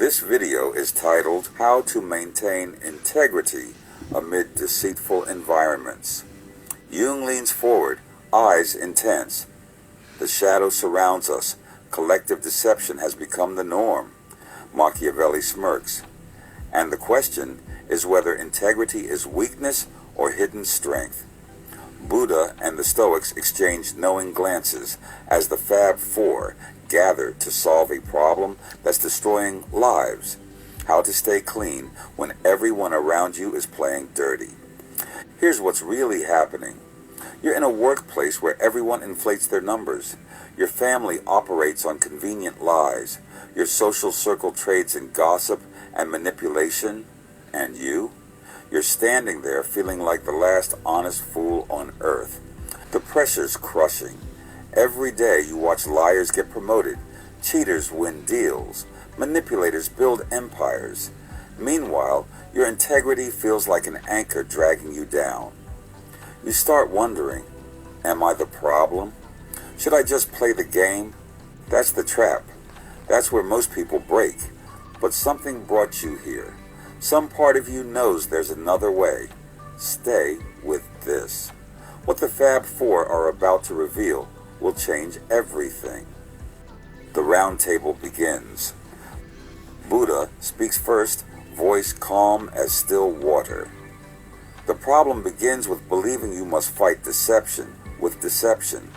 This video is titled, How to Maintain Integrity Amid Deceitful Environments. Jung leans forward, eyes intense. The shadow surrounds us. Collective deception has become the norm. Machiavelli smirks. And the question is whether integrity is weakness or hidden strength. Buddha and the Stoics exchanged knowing glances as the Fab Four gathered to solve a problem that's destroying lives. How to stay clean when everyone around you is playing dirty. Here's what's really happening. You're in a workplace where everyone inflates their numbers. Your family operates on convenient lies. Your social circle trades in gossip and manipulation. And you're standing there feeling like the last honest fool on earth. The pressure's crushing. Every day you watch liars get promoted, cheaters win deals, manipulators build empires. Meanwhile, your integrity feels like an anchor dragging you down. You start wondering, am I the problem? Should I just play the game? That's the trap. That's where most people break. But something brought you here. Some part of you knows there's another way. Stay with this. What the Fab Four are about to reveal will change everything. The round table begins. Buddha speaks first, voice calm as still water. The problem begins with believing you must fight deception with deception.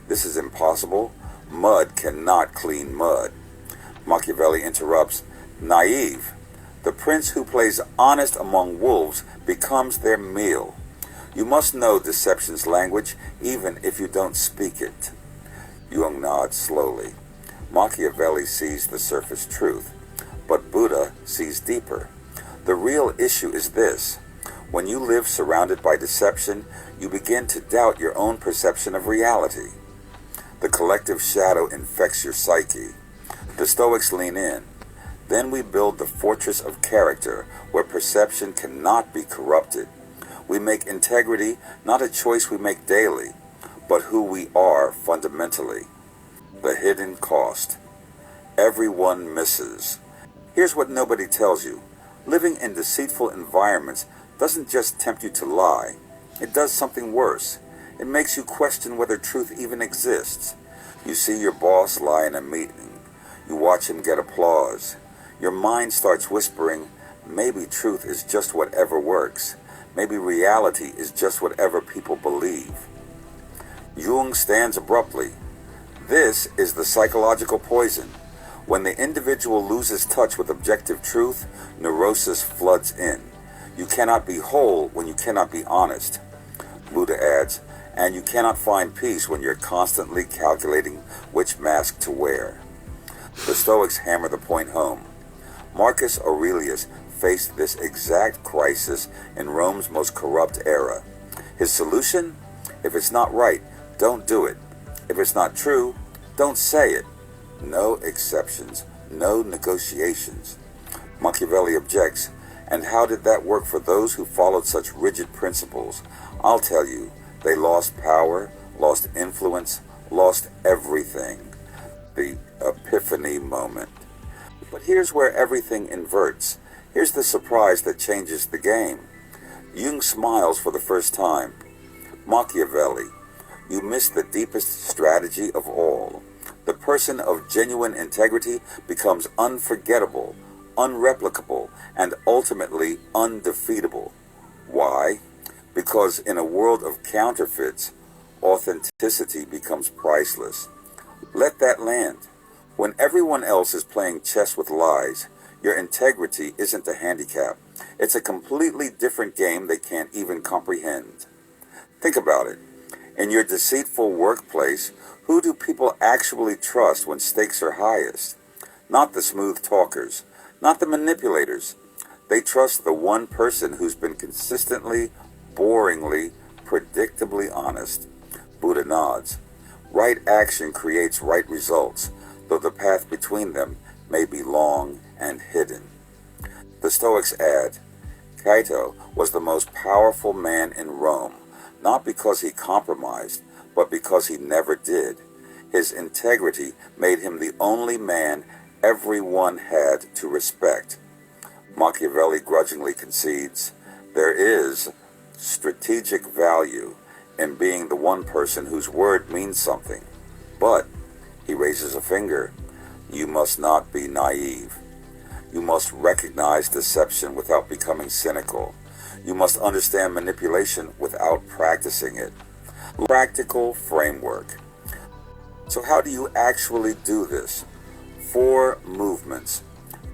This is impossible. Mud cannot clean mud. Machiavelli interrupts. Naive. The prince who plays honest among wolves becomes their meal. You must know deception's language even if you don't speak it. Jung nods slowly. Machiavelli sees the surface truth, but Buddha sees deeper. The real issue is this. When you live surrounded by deception, you begin to doubt your own perception of reality. The collective shadow infects your psyche. The Stoics lean in. Then we build the fortress of character where perception cannot be corrupted. We make integrity not a choice we make daily, but who we are fundamentally. The hidden cost. Everyone misses. Here's what nobody tells you. Living in deceitful environments doesn't just tempt you to lie. It does something worse. It makes you question whether truth even exists. You see your boss lie in a meeting. You watch him get applause. Your mind starts whispering, maybe truth is just whatever works. Maybe reality is just whatever people believe. Jung stands abruptly. This is the psychological poison. When the individual loses touch with objective truth, neurosis floods in. You cannot be whole when you cannot be honest. Buddha adds, and you cannot find peace when you're constantly calculating which mask to wear. The Stoics hammer the point home. Marcus Aurelius faced this exact crisis in Rome's most corrupt era. His solution? If it's not right, don't do it. If it's not true, don't say it. No exceptions, no negotiations. Machiavelli objects, and how did that work for those who followed such rigid principles? I'll tell you, they lost power, lost influence, lost everything. The epiphany moment. But here's where everything inverts. Here's the surprise that changes the game. Jung smiles for the first time. Machiavelli, you missed the deepest strategy of all. The person of genuine integrity becomes unforgettable, unreplicable, and ultimately undefeatable. Why? Because in a world of counterfeits, authenticity becomes priceless. Let that land. When everyone else is playing chess with lies, your integrity isn't a handicap. It's a completely different game they can't even comprehend. Think about it. In your deceitful workplace, who do people actually trust when stakes are highest? Not the smooth talkers, not the manipulators. They trust the one person who's been consistently, boringly, predictably honest. Buddha nods. Right action creates right results, though the path between them may be long and hidden. The Stoics add, Cato was the most powerful man in Rome, not because he compromised, but because he never did. His integrity made him the only man everyone had to respect. Machiavelli grudgingly concedes there is strategic value in being the one person whose word means something. But, he raises a finger, you must not be naive. You must recognize deception without becoming cynical. You must understand manipulation without practicing it. Practical framework. So how do you actually do this? 4 movements.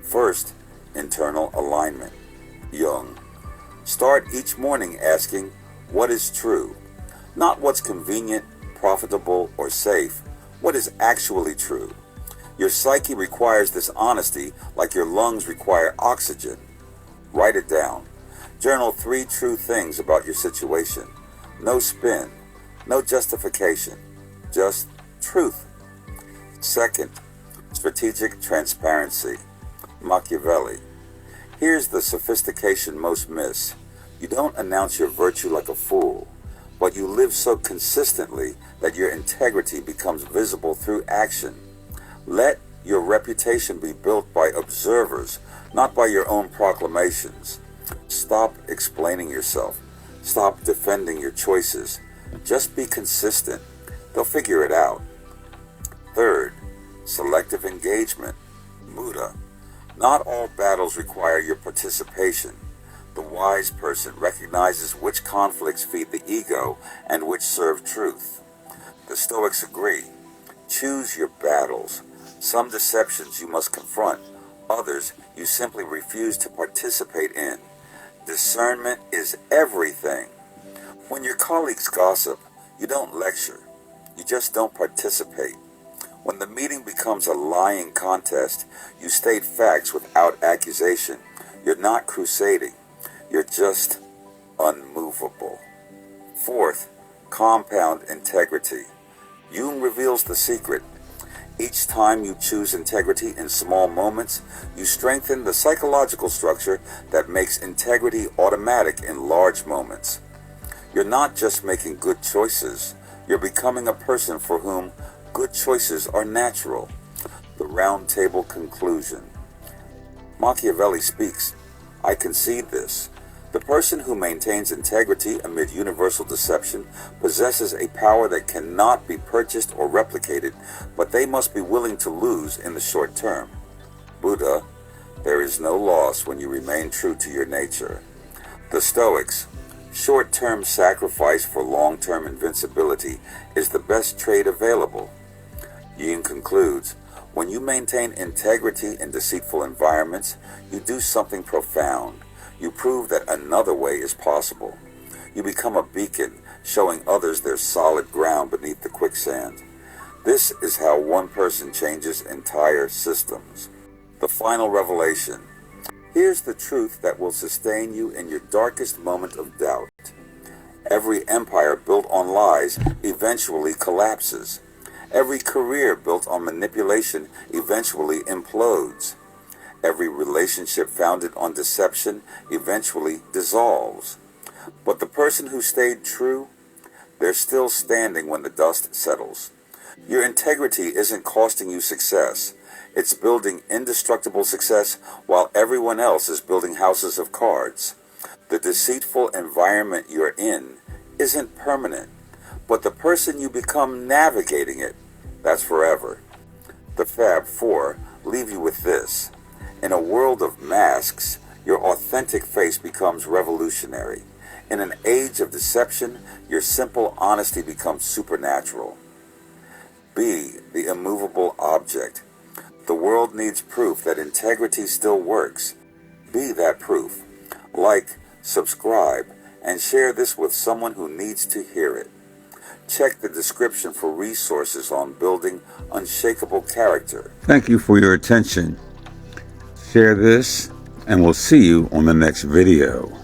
First, internal alignment. Jung. Start each morning asking, what is true? Not what's convenient, profitable, or safe. What is actually true? Your psyche requires this honesty like your lungs require oxygen. Write it down. Journal 3 true things about your situation. No spin, no justification, just truth. Second, strategic transparency. Machiavelli. Here's the sophistication most miss. You don't announce your virtue like a fool, but you live so consistently that your integrity becomes visible through action. Let your reputation be built by observers, not by your own proclamations. Stop explaining yourself. Stop defending your choices. Just be consistent. They'll figure it out. Third, selective engagement. Buddha. Not all battles require your participation. The wise person recognizes which conflicts feed the ego and which serve truth. The Stoics agree. Choose your battles. Some deceptions you must confront. Others you simply refuse to participate in. Discernment is everything. When your colleagues gossip, you don't lecture. You just don't participate. When the meeting becomes a lying contest, you state facts without accusation. You're not crusading. You're just unmovable. Fourth, compound integrity. Jung reveals the secret. Each time you choose integrity in small moments, you strengthen the psychological structure that makes integrity automatic in large moments. You're not just making good choices. You're becoming a person for whom good choices are natural. The Round Table Conclusion. Machiavelli speaks, I concede this. The person who maintains integrity amid universal deception possesses a power that cannot be purchased or replicated, but they must be willing to lose in the short term. Buddha, there is no loss when you remain true to your nature. The Stoics, short-term sacrifice for long-term invincibility is the best trade available. Jung concludes, when you maintain integrity in deceitful environments, you do something profound. You prove that another way is possible. You become a beacon, showing others there's solid ground beneath the quicksand. This is how one person changes entire systems. The final revelation. Here's the truth that will sustain you in your darkest moment of doubt. Every empire built on lies eventually collapses. Every career built on manipulation eventually implodes. Every relationship founded on deception eventually dissolves. But the person who stayed true, they're still standing when the dust settles. Your integrity isn't costing you success. It's building indestructible success while everyone else is building houses of cards. The deceitful environment you're in isn't permanent, but the person you become navigating it, that's forever. The Fab Four leave you with this. In a world of masks, your authentic face becomes revolutionary. In an age of deception, your simple honesty becomes supernatural. Be the immovable object. The world needs proof that integrity still works. Be that proof. Like, subscribe, and share this with someone who needs to hear it. Check the description for resources on building unshakable character. Thank you for your attention. Share this, and we'll see you on the next video.